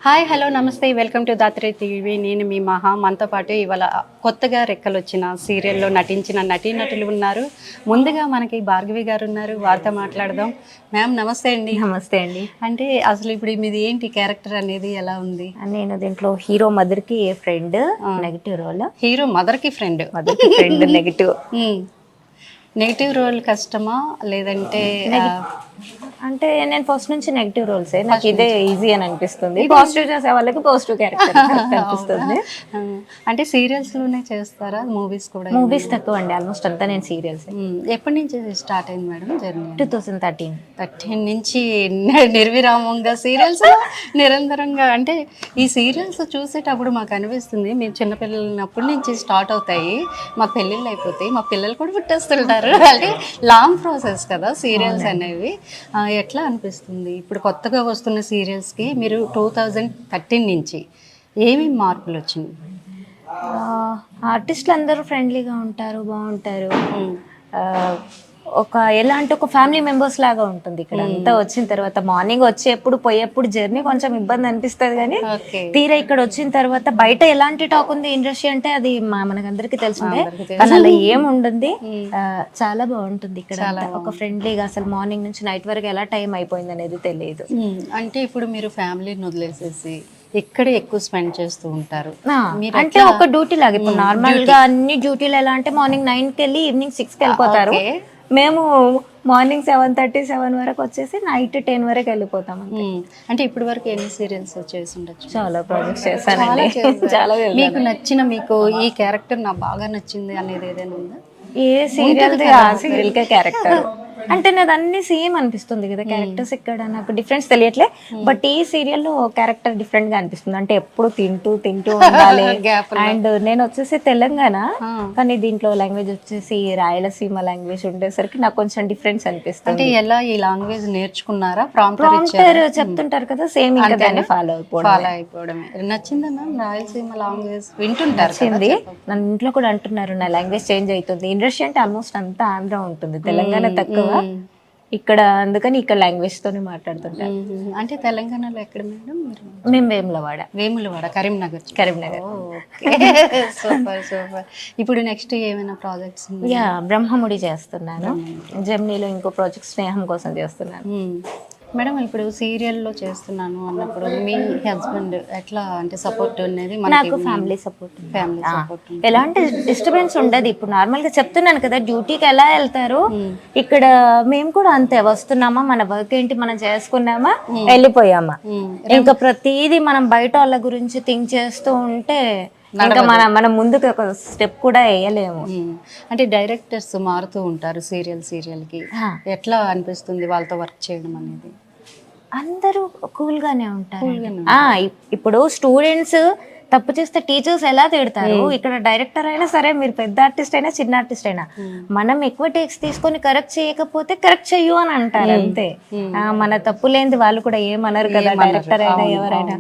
Hi hello నమస్తే welcome to Dhatri TV. నేను మీ మహా. మనతో పాటు ఇవాళ కొత్తగా రెక్కలు వచ్చిన సీరియల్లో నటించిన నటీనటులు ఉన్నారు. ముందుగా మనకి భార్గవి గారు ఉన్నారు, వారితో మాట్లాడదాం. మ్యామ్ నమస్తే అండి. నమస్తే అండి. అంటే అసలు ఇప్పుడు మీది ఏంటి క్యారెక్టర్ అనేది ఎలా ఉంది? నేను దీంట్లో హీరో మదర్ కి ఫ్రెండ్, నెగిటివ్ రోల్. హీరో మదర్కి ఫ్రెండ్, నెగిటివ్. నెగిటివ్ రోల్ కష్టమా లేదంటే అంటే నేను ఫస్ట్ నుంచి నెగిటివ్ రోల్స్ నాకు ఇదే ఈజీ అని అనిపిస్తుంది. పాజిటివ్ చేసే వాళ్ళకి పాజిటివ్ క్యారెక్టర్ అనిపిస్తుంది. అంటే సీరియల్స్ లోనే చేస్తారా, మూవీస్ కూడా? మూవీస్ తక్కువ అండి, ఆల్మోస్ట్ అంతా నేను సీరియల్స్. ఎప్పటి నుంచి స్టార్ట్ అయింది మేడం జర్నీ? 2013 నుంచి నిర్విరామంగా సీరియల్స్ నిరంతరంగా. అంటే ఈ సీరియల్స్ చూసేటప్పుడు మాకు అనిపిస్తుంది మేము చిన్నపిల్లలన్నప్పటి నుంచి స్టార్ట్ అవుతాయి, మాకు పెళ్ళిళ్ళు అయిపోతాయి, మా పిల్లలు కూడా పుట్టేస్తుంటారు. అంటే లాంగ్ ప్రాసెస్ కదా సీరియల్స్ అనేవి. ఎట్లా అనిపిస్తుంది ఇప్పుడు కొత్తగా వస్తున్న సీరియల్స్కి? మీరు 2013 నుంచి ఏమేమి మార్పులు వచ్చినాయి? ఆర్టిస్టులు అందరూ ఫ్రెండ్లీగా ఉంటారు, బాగుంటారు. ఎలా అంటే ఒక ఫ్యామిలీ మెంబర్స్ లాగా ఉంటుంది ఇక్కడ అంతా. వచ్చిన తర్వాత మార్నింగ్ వచ్చేప్పుడు పోయేప్పుడు జర్నీ కొంచెం ఇబ్బంది అనిపిస్తుంది, కానీ తీరా ఇక్కడ వచ్చిన తర్వాత బయట ఎలాంటి టాక్ ఉంది ఇండస్ట్రీ అంటే అది మనకందరికి తెలిసిందే, కానీ అలా ఏముంటుంది. చాలా బాగుంటుంది ఇక్కడ. ఒక ఫ్రెండ్లీగా అసలు మార్నింగ్ నుంచి నైట్ వరకు ఎలా టైం అయిపోయింది అనేది తెలియదు. అంటే ఇప్పుడు మీరు ఫ్యామిలీని వదిలేసేసి ఇక్కడే ఎక్కువ స్పెండ్ చేస్తూ ఉంటారు అంటే ఒక డ్యూటీ లాగా. ఇప్పుడు నార్మల్ గా అన్ని డ్యూటీలు ఎలా అంటే మార్నింగ్ 9కి వెళ్ళి ఈవినింగ్ 6కి వెళ్ళిపోతారు. మేము మార్నింగ్ 7:30, 7 వరకు వచ్చేసి నైట్ 10 వరకు వెళ్ళిపోతాం. అంటే ఇప్పటి వరకు ఎన్ని సీరియల్స్ చేసి ఉండొచ్చు? చాలా ప్రాజెక్ట్స్ చేస్తానండి. చాలా. మీకు నచ్చిన, మీకు ఈ క్యారెక్టర్ నాకు బాగా నచ్చింది అనేది ఏదైనా ఉందా? ఏ సీరియల్ సీరియల్కే క్యారెక్టర్ అంటే నాది అన్ని సేమ్ అనిపిస్తుంది కదా క్యారెక్టర్స్. ఇక్కడ నాకు డిఫరెన్స్ తెలియట్లే, బట్ ఈ సీరియల్లో క్యారెక్టర్ డిఫరెంట్ గా అనిపిస్తుంది. అంటే ఎప్పుడు తింటూ ఉండాలి. అండ్ నేను వచ్చేసి తెలంగాణ, కానీ దీంట్లో లాంగ్వేజ్ వచ్చేసి రాయలసీమ లాంగ్వేజ్ ఉండేసరికి నాకు కొంచెం డిఫరెన్స్ అనిపిస్తుంది. అంటే ఎలా ఈ లాంగ్వేజ్ నేర్చుకున్నారా? ప్రాంప్టర్ చెప్తుంటారు కదా, సేమ్ ఇంకా దాన్ని ఫాలో అయిపోవడమే. నచ్చిందా మ్యామ్ రాయలసీమ లాంగ్వేజ్? వింటుంటారు. నన్ను ఇంట్లో కూడా అంటున్నారు నా లాంగ్వేజ్ చేంజ్ అవుతుంది. ఇండస్ట్రీ అంటే ఆల్మోస్ట్ అంతా ఆంధ్ర ఉంటుంది, తెలంగాణ తక్కువ ఇక్కడ, అందుకని ఇక్కడ లాంగ్వేజ్ తోనే మాట్లాడుతుంటారు. అంటే తెలంగాణలో ఎక్కడ మేడం? మేము వేములవాడ, కరీంనగర్. సూపర్. ఇప్పుడు నెక్స్ట్ ఏమైనా ప్రాజెక్ట్స్? బ్రహ్మముడి చేస్తున్నాను, జెమినీలో ఇంకో ప్రాజెక్ట్ స్నేహం కోసం చేస్తున్నాను. మేడం ఇప్పుడు సీరియల్లో చేస్తున్నాను అన్నప్పుడు మీ హస్బెండ్ ఎట్లా అంటే సపోర్ట్ అనేది? నాకు ఫ్యామిలీ సపోర్ట్. ఎలాంటి డిస్టర్బెన్స్ ఉండదు. ఇప్పుడు నార్మల్ గా చెప్తున్నాను కదా, డ్యూటీకి ఎలా వెళ్తారు, ఇక్కడ మేము కూడా అంతే. వస్తున్నామా, మన వర్క్ ఏంటి మనం చేసుకున్నామా, వెళ్ళిపోయామా. ఇంకా ప్రతిదీ మనం బయట వాళ్ళ గురించి థింక్ చేస్తూ ఉంటే ఇంకా మనం ముందుకు ఒక స్టెప్ కూడా వేయలేము. అంటే డైరెక్టర్స్ మారుతూ ఉంటారు సీరియల్ కి, ఎట్లా అనిపిస్తుంది వాళ్ళతో వర్క్ చేయడం అనేది? అందరూ కూల్ గానే ఉంటారు. ఇప్పుడు స్టూడెంట్స్ తప్పు చేస్తే టీచర్స్ ఎలా తిడతారు, ఇక్కడ డైరెక్టర్ అయినా సరే, మీరు పెద్ద ఆర్టిస్ట్ అయినా చిన్న ఆర్టిస్ట్ అయినా, మనం ఎక్కువ టేక్స్ తీసుకొని కరెక్ట్ చేయకపోతే కరెక్ట్ చెయ్యు అని అంటారు అంతే. మన తప్పు లేనిది వాళ్ళు కూడా ఏమన్నారు కదా, డైరెక్టర్ అయినా ఎవరైనా.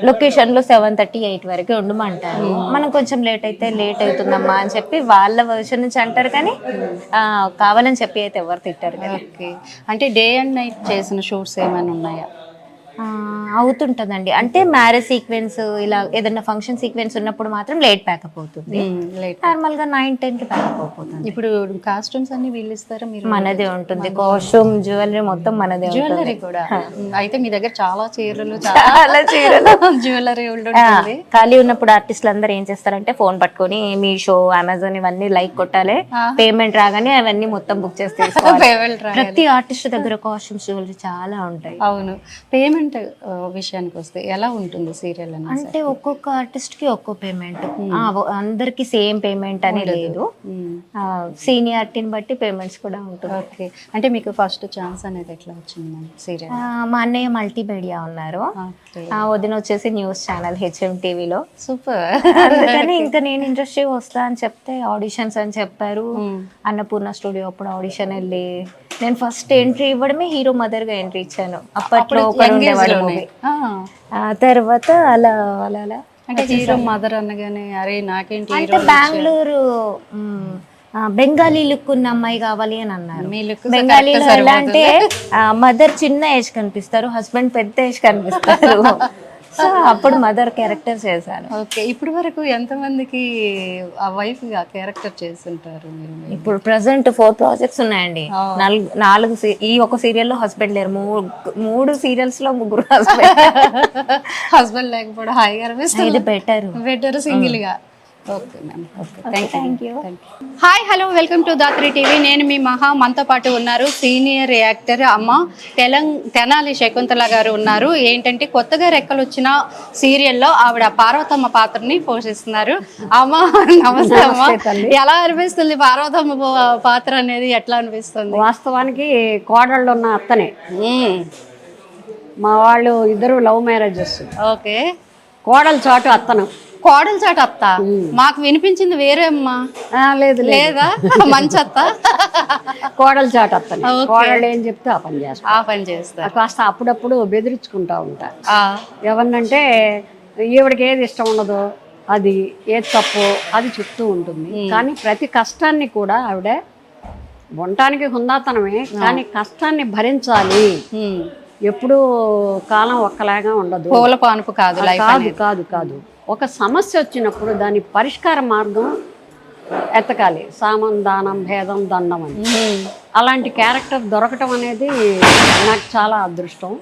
లొకేషన్ లో 7:30, 8 వరకు ఉండమంటారు. మనం కొంచెం లేట్ అయితే లేట్ అవుతుందమ్మా అని చెప్పి వాళ్ళ వర్షన్ నుంచి అంటారు, కానీ కావాలని చెప్పి అయితే ఎవరు తిట్టారు కదా. అంటే డే అండ్ నైట్ చేసిన షూట్స్ ఏమైనా ఉన్నాయా? అవుతుంటదండి. అంటే మ్యారేజ్ సీక్వెన్స్, ఇలా ఏదైనా ఫంక్షన్ సీక్వెన్స్ ఉన్నప్పుడు మాత్రం లేట్ ప్యాకప్ అవుతుంది. నార్మల్ గా 9-10కి ప్యాకప్ అవుతుంది. ఇప్పుడు కాస్ట్యూమ్స్ అన్ని వీళ్ళు ఇస్తారా? మనదే ఉంటుంది, కాస్ట్యూమ్, జ్యువెలరీ మొత్తం మనదే. జ్యువెలరీ కూడా అయితే మీ దగ్గర చాలా చీరలు జ్యువెలరీ ఉంటుంది. ఖాళీ ఉన్నప్పుడు ఆర్టిస్టులు అందరూ ఏం చేస్తారంటే ఫోన్ పట్టుకొని మీషో, అమెజాన్ ఇవన్నీ లైక్ కొట్టాలి, పేమెంట్ రాగానే అవన్నీ మొత్తం బుక్ చేసి తీసుకోవాలి. ప్రతి ఆర్టిస్ట్ దగ్గర కాస్ట్యూమ్స్, జ్యువెలరీ చాలా ఉంటాయి. అవును. పేమెంట్ విషయానికి వస్తే ఎలా ఉంటుంది సీరియల్ అంటే ఒక్కొక్క ఆర్టిస్ట్ కి ఒక్కో పేమెంట్, అందరికి సేమ్ పేమెంట్ అని లేదు. సీనియారిటీని బట్టి పేమెంట్స్ కూడా ఉంటుంది. అంటే మీకు ఫస్ట్ ఛాన్స్ అనేది ఎట్లా వచ్చింది సీరియల్? మా అన్నయ్య మల్టీమీడియా ఉన్నారు, వదిన వచ్చేసి న్యూస్ ఛానల్ HM టీవీలో. సూపర్. అందుకని ఇంకా నేను ఇండస్ట్రీ వస్తా అని చెప్తే ఆడిషన్స్ అని చెప్పారు. అన్నపూర్ణ స్టూడియో అప్పుడు ఆడిషన్ వెళ్ళి నేను ఫస్ట్ ఎంట్రీ ఇవ్వడమే హీరో మదర్ గా ఎంట్రీ ఇచ్చాను. అప్పట్లో తర్వాత అలా అంటే హీరో మదర్ అనగానే అరే నాకేంటి, అంటే బెంగళూరు బెంగాలీ లుక్ ఉన్న అమ్మాయి కావాలి అని అన్నారు. బెంగాలీలో ఎలా అంటే మదర్ చిన్న ఏజ్ కనిపిస్తారు, హస్బెండ్ పెద్ద ఏజ్ కనిపిస్తారు. సో అప్పుడు మదర్ క్యారెక్టర్ చేశాను. ఓకే, ఇప్పటి వరకు ఎంతమందికి ఆ వైఫ్ గా క్యారెక్టర్ చేస్తుంటారు మీరు? ఇప్పుడు ప్రెసెంట్ 4 ప్రాజెక్ట్స్ ఉన్నాయండి. నాలుగు ఈ ఒక సీరియల్ లో హస్బెండ్ లేరు, మూడు సీరియల్స్ లో 3 హస్బెండ్. హస్బెండ్ లేకపోవడం హాయిగా అనిపిస్తుంది. ఇది బెటర్ సింగిల్ గా. Okay ma'am, thank you. Hi hello, welcome to Dhatri TV. నేను మీ మహా. మనతో పాటు ఉన్నారు సీనియర్ యాక్టర్ అమ్మ తెనాలి శకుంతల గారు ఉన్నారు. ఏంటంటే కొత్తగా రెక్కలు వచ్చిన సీరియల్లో ఆవిడ పార్వతమ్మ పాత్రని పోషిస్తున్నారు. అమ్మ నమస్తే అమ్మ. ఎలా అనిపిస్తుంది పార్వతమ్మ పాత్ర అనేది? ఎట్లా అనిపిస్తుంది? వాస్తవానికి కోడళ్ళు ఉన్న అత్తనే. మా వాళ్ళు ఇద్దరు లవ్ మ్యారేజెస్. ఓకే, కోడలు చాటు అత్తను. కోడలు చాటు అత్త? మాకు వినిపించింది వేరే అమ్మా. లేదు లేదా మంచి అత్త. కోడలు చాటు అత్తనే. కోడళ్ళు ఏం చెప్తే ఆ పని చేస్తా. ఆ పని చేస్తా. కాస్త అప్పుడప్పుడు బెదిరించుకుంటా ఉంటా. ఎవరినంటే ఈవిడికి ఏది ఇష్టం ఉండదో, అది ఏది తప్పో అది చెప్తూ ఉంటుంది. కానీ ప్రతి కష్టాన్ని కూడా ఆవిడ ఉండటానికి హుందాతనమే, కానీ కష్టాన్ని భరించాలి. ఎప్పుడూ కాలం ఒక్కలాగా ఉండదు. పూల పానుపు కాదు. కాదు కాదు కాదు ఒక సమస్య వచ్చినప్పుడు దాని పరిష్కార మార్గం ఎతకాలి. సామం దానం భేదం దండం అని. అలాంటి క్యారెక్టర్ దొరకటం అనేది నాకు చాలా అదృష్టం.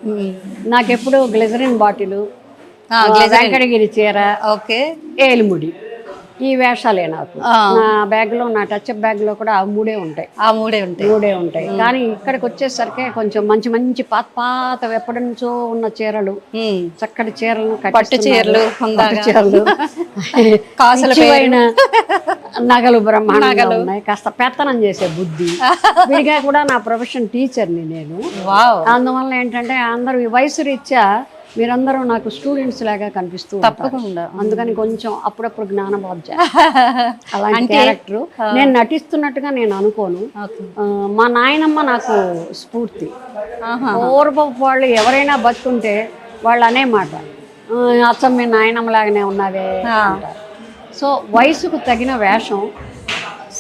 నాకెప్పుడు గ్లిజరిన్ బాటిల్, వెంకటగిరి చీర, ఓకే, ఏలిముడి, ఈ వేషాలే నాకు. నా బ్యాగ్ లో, నా టచ్ బ్యాగ్ లో కూడా ఆ మూడే ఉంటాయి. కానీ ఇక్కడికి వచ్చేసరికి కొంచెం మంచి మంచి పాత ఎప్పటి నుంచో ఉన్న చీరలు, చక్కటి చీరలు, పట్టు చీరలు, నగలు బ్రహ్మాండంగా ఉన్నాయి. కాస్త పెత్తనం చేసే బుద్ధి. విడిగా కూడా నా ప్రొఫెషన్ టీచర్ని నేను. అందువల్ల ఏంటంటే అందరూ ఈ వయసు రీత్యా మీరందరూ నాకు స్టూడెంట్స్ లాగా కనిపిస్తూ తప్పకుండా. అందుకని కొంచెం అప్పుడప్పుడు జ్ఞానబోధ అలాంటి క్యారెక్టర్. నేను నటిస్తున్నట్టుగా నేను అనుకోను. మా నాయనమ్మ నాకు స్ఫూర్తి. పూర్వపు వాళ్ళు ఎవరైనా బతుకుంటే వాళ్ళు అనే మాట, అచ్చం మీ నాయనమ్మ లాగానే ఉన్నావే అంటారు. సో వయసుకు తగిన వేషం.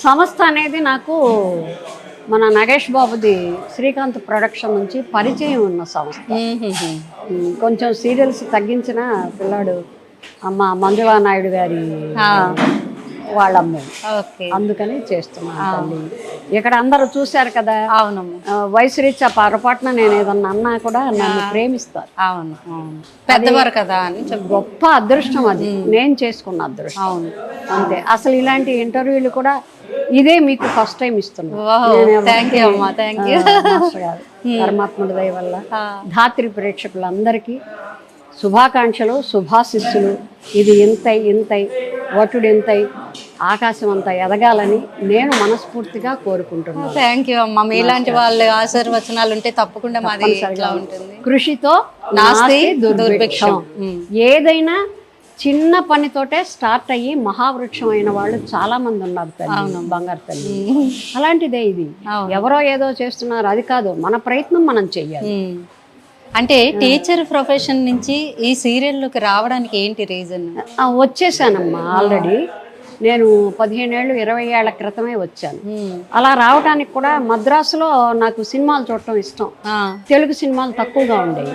సంస్థ అనేది నాకు మన నగేష్ బాబుది శ్రీకాంత్ ప్రొడక్షన్ నుంచి పరిచయం ఉన్న సంస్థ. కొంచెం సీరియల్స్ తగ్గించిన పిల్లాడు అమ్మ మంజులా నాయుడు గారి వాళ్ళమ్మ, అందుకని చేస్తున్నాను తల్లి. ఇక్కడ అందరూ చూశారు కదా. అవును, వయసు రీత్యా పొరపాటున నేను ఏదన్నా అన్నా కూడా నన్ను ప్రేమిస్తారు. అవును, పెద్దవారు కదా అని. గొప్ప అదృష్టం అది, నేను చేసుకున్న అదృష్టం. అవును, అంతే. అసలు ఇలాంటి ఇంటర్వ్యూలు కూడా ఇదే మీకు ఫస్ట్ టైం ఇస్తున్నాను. పరమాత్ముడి దయ వల్ల ధాత్రి ప్రేక్షకులందరికీ శుభాకాంక్షలు, శుభాశిస్సులు. ఇది ఇంతై వటుడు ఇంతై ఆకాశం అంతా ఎదగాలని నేను మనస్ఫూర్తిగా కోరుకుంటున్నాను. థ్యాంక్ యూ అమ్మ. మీలాంటి వాళ్ళ ఆశీర్వచనాలు ఉంటే తప్పకుండా మాది ఇట్లా ఉంటుంది. కృషితో నాస్తి దుర్భిక్షం. ఏదైనా చిన్న పనితోటే స్టార్ట్ అయ్యి మహావృక్షం అయిన వాళ్ళు చాలా మంది ఉన్నారు తల్లి, బంగారు తల్లి. అలాంటిదే ఇది. ఎవరో ఏదో చేస్తున్నారు అది కాదు, మన ప్రయత్నం మనం చెయ్యాలి. అంటే టీచర్ ప్రొఫెషన్ నుంచి ఈ సీరియల్లోకి రావడానికి ఏంటి రీజన్? వచ్చేసానమ్మా ఆల్రెడీ. నేను 15 ఏళ్ళు 20 ఏళ్ల క్రితమే వచ్చాను. అలా రావడానికి కూడా మద్రాసులో నాకు సినిమాలు చూడటం ఇష్టం. తెలుగు సినిమాలు తక్కువగా ఉండేవి.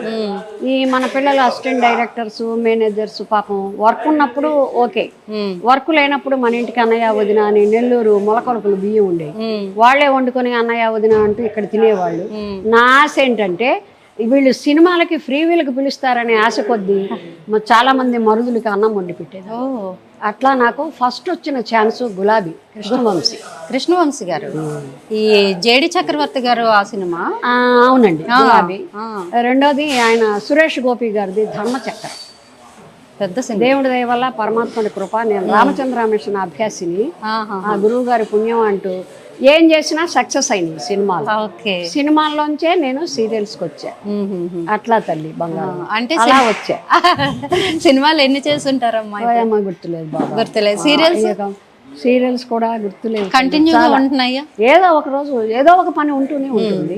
ఈ మన పిల్లలు అసిస్టెంట్ డైరెక్టర్స్, మేనేజర్స్ పాపం వర్క్ ఉన్నప్పుడు ఓకే, వర్క్ లేనప్పుడు మన ఇంటికి అన్నయ్య వదిన అని నెల్లూరు మొలకొలకలు బియ్యం ఉండేవి. వాళ్లే వండుకొని అన్నయ్య వదిన అంటూ ఇక్కడ తినేవాళ్ళు. నా ఆశ ఏంటంటే వీళ్ళు సినిమాలకి ఫ్రీ వీళ్ళకి పిలుస్తారనే ఆశ కొద్దీ చాలా మంది మరుదులకి అన్నం వండి పెట్టేది. అట్లా నాకు ఫస్ట్ వచ్చిన ఛాన్స్ గులాబీ, కృష్ణవంశీ గారు. ఈ జేడి చక్రవర్తి గారు ఆ సినిమా. అవునండి, గులాబీ. రెండోది ఆయన సురేష్ గోపి గారిది ధర్మచక్ర. పెద్ద దేవుడి దయ వల్ల పరమాత్ముడి కృప. నేను రామచంద్ర మిషన్ అభ్యాసిని. ఆ గురువు గారి పుణ్యం అంటూ ఏం చేసినా సక్సెస్ అయింది సినిమాలు. సినిమాల్లోంచే నేను సీరియల్స్కి వచ్చా. అట్లా తల్లి బంగారం. అంటే అలా వచ్చా. సినిమాలు ఎన్ని చేస్తుంటారమ్మా? గుర్తులేదు, గుర్తులేదు. సీరియల్స్ కూడా గుర్తులేదు. కంటిన్యూగా ఉంటున్నాయా? ఏదో ఒక రోజు ఏదో ఒక పని ఉంటూనే ఉంటుంది.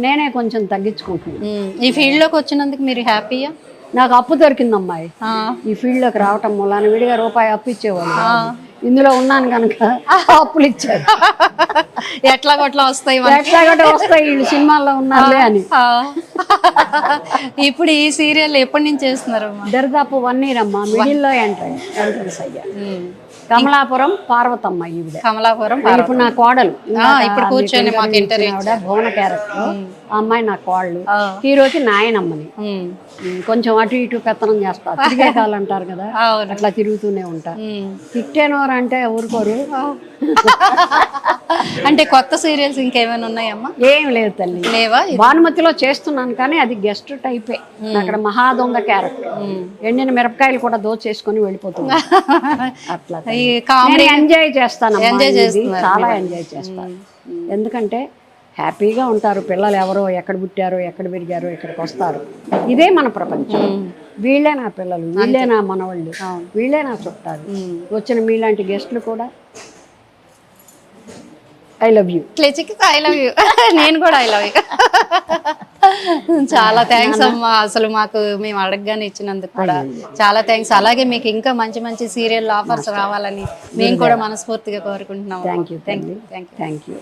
నేనే కొంచెం తగ్గించుకుంటున్నాను. ఈ ఫీల్డ్ లోకి వచ్చినందుకు మీరు హ్యాపీయా? నాకు అప్పు దొరికింది అమ్మాయి. ఈ ఫీల్డ్ లోకి రావటం మూలాన విడిగా రూపాయి అప్పు ఇచ్చేవాళ్ళు. ఇందులో ఉన్నాను కనుక అప్పులు ఇచ్చారు. ఎట్లా కొట్లా వస్తాయి ఎట్లాగట్టే వస్తాయి వీళ్ళు సినిమాల్లో ఉన్నారులే అని. ఇప్పుడు ఈ సీరియల్ ఎప్పటి నుంచి చేస్తున్నారమ్మా? దరిదాపు 1 year అమ్మా. మిడిల్లో ఎంట్రన్స్ అయ్యా. కమలాపురం పార్వతమ్మ ఈవిడ. కమలాపురం ఇప్పుడు నా కోడలు. ఇప్పుడు కూర్చొని మాకు ఇంటర్వ్యూ భువన క్యారెక్టర్. ఆ అమ్మాయి నా కోడలు. హీరోకి నాయనమ్మని. కొంచెం అటు ఇటు పెత్తనం చేస్తా, తిరిగే కాలు అంటారు కదా, అట్లా తిరుగుతూనే ఉంటా. తిట్టేనోరు అంటే ఊరుకోరు. అంటే కొత్త సీరియల్స్ ఇంకేమైనా ఉన్నాయమ్మా? ఏం లేదు తల్లి. లేవా? భానుమతిలో చేస్తున్నాను కానీ అది గెస్ట్ టైపే. అక్కడ మహాదొంగ క్యారెక్టర్. ఎండిన మిరపకాయలు కూడా దోచేసుకొని వెళ్ళిపోతుంది. అట్లా కామెడీ ఎంజాయ్ చేస్తాను, చాలా ఎంజాయ్ చేస్తాను. ఎందుకంటే హ్యాపీగా ఉంటారు పిల్లలు. ఎవరో ఎక్కడ పుట్టారో ఎక్కడ పెరిగారో ఇక్కడికి వస్తారు. ఇదే మన ప్రపంచం. వీళ్ళే నా పిల్లలు, వీళ్ళే నా మనవాళ్ళు, వీళ్ళే నా చుట్టాలు. వచ్చిన మీలాంటి గెస్ట్లు కూడా I love you. I love you. నేను కూడా ఐ లవ్ యూ. చాలా థ్యాంక్స్ అమ్మా. అసలు మాకు మేము అడగగానే ఇచ్చినందుకు కూడా చాలా థ్యాంక్స్. అలాగే మీకు ఇంకా మంచి మంచి సీరియల్ ఆఫర్స్ రావాలని మేము కూడా మనస్ఫూర్తిగా కోరుకుంటున్నాం. Thank you. Thank you. Thank you.